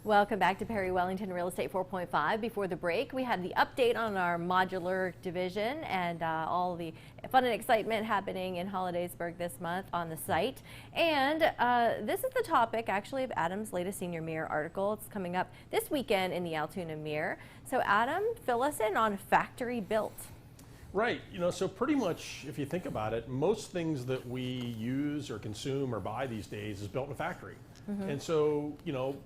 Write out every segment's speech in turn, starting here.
Welcome back to Perry Wellington Real Estate 4.5. Before the break, we had the update on our modular division and all the fun and excitement happening in Hollidaysburg this month on the site. And this is the topic actually of Adam's latest Senior Mirror article. It's coming up this weekend in the Altoona Mirror. So Adam, fill us in on factory built. Right, so pretty much if you think about it, most things that we use or consume or buy these days is built in a factory. And so,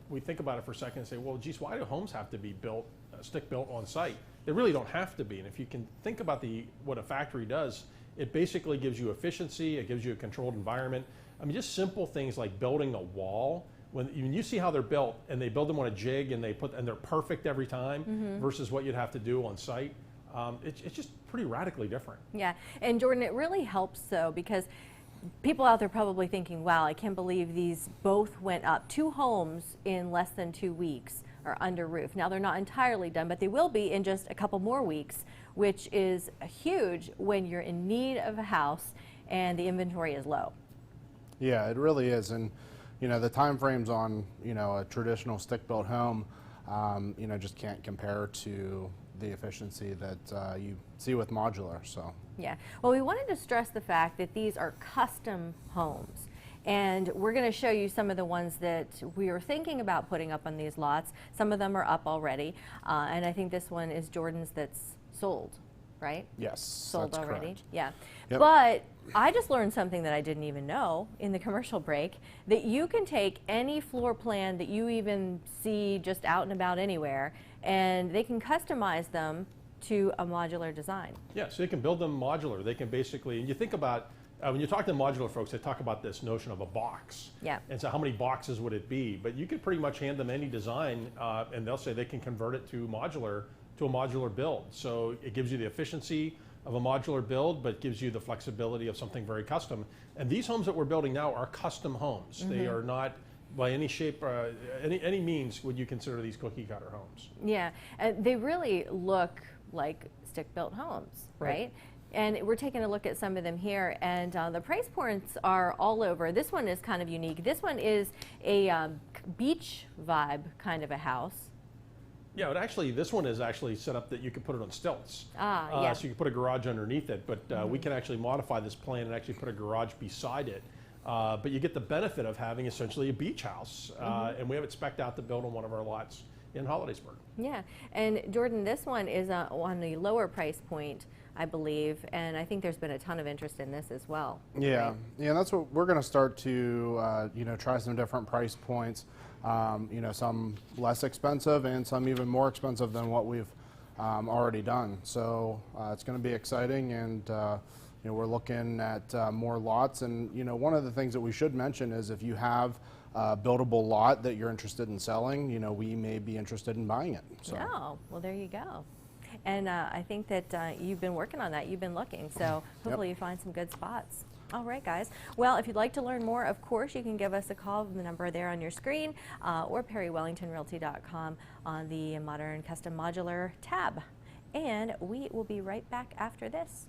we think about it for a second and say, well, geez, why do homes have to be built, stick built on site? They really don't have to be. And if you can think about what a factory does, it basically gives you efficiency, it gives you a controlled environment. I mean, just simple things like building a wall. When you see how they're built and they build them on a jig and they're perfect every time versus what you'd have to do on site. It's just pretty radically different. Yeah, and Jordan, it really helps though, because people out there probably thinking, wow, I can't believe these both went up. 2 homes in less than 2 weeks are under roof. Now they're not entirely done, but they will be in just a couple more weeks, which is huge when you're in need of a house and the inventory is low. Yeah, it really is. And the time frames on a traditional stick-built home just can't compare to the efficiency that you see with modular. So yeah, well, we wanted to stress the fact that these are custom homes, and we're going to show you some of the ones that we are thinking about putting up on these lots. Some of them are up already, and I think this one is Jordan's that's sold, right? Yes, sold that's already. correct. Yeah, Yep. But I just learned something that I didn't even know in the commercial break, that you can take any floor plan that you even see just out and about anywhere, and they can customize them to a modular design. Yeah, so they can build them modular. They can basically, and you think about, when you talk to modular folks, they talk about this notion of a box. Yeah. And so how many boxes would it be? But you could pretty much hand them any design and they'll say they can convert it to a modular build. So it gives you the efficiency of a modular build, but gives you the flexibility of something very custom. And these homes that we're building now are custom homes. They are not by any shape, any means would you consider these cookie cutter homes. Yeah, and they really look like stick-built homes, right? And we're taking a look at some of them here, and the price points are all over. This one is kind of unique. This one is a beach vibe kind of a house. Yeah, but actually, this one is actually set up that you can put it on stilts. Yeah. So you can put a garage underneath it, but we can actually modify this plan and actually put a garage beside it. But you get the benefit of having essentially a beach house, and we have it spec'd out to build on one of our lots in Hollidaysburg. Yeah, and Jordan, this one is on the lower price point, I believe, and I think there's been a ton of interest in this as well. yeah, right? yeah, that's what we're going to start to try some different price points. Some less expensive and some even more expensive than what we've already done. So it's going to be exciting, and we're looking at more lots. And one of the things that we should mention is if you have a buildable lot that you're interested in selling, we may be interested in buying it. So. Oh, well, there you go. And I think that you've been working on that. You've been looking, so hopefully you find some good spots. All right, guys. Well, if you'd like to learn more, of course, you can give us a call from the number there on your screen or PerryWellingtonRealty.com on the Modern Custom Modular tab. And we will be right back after this.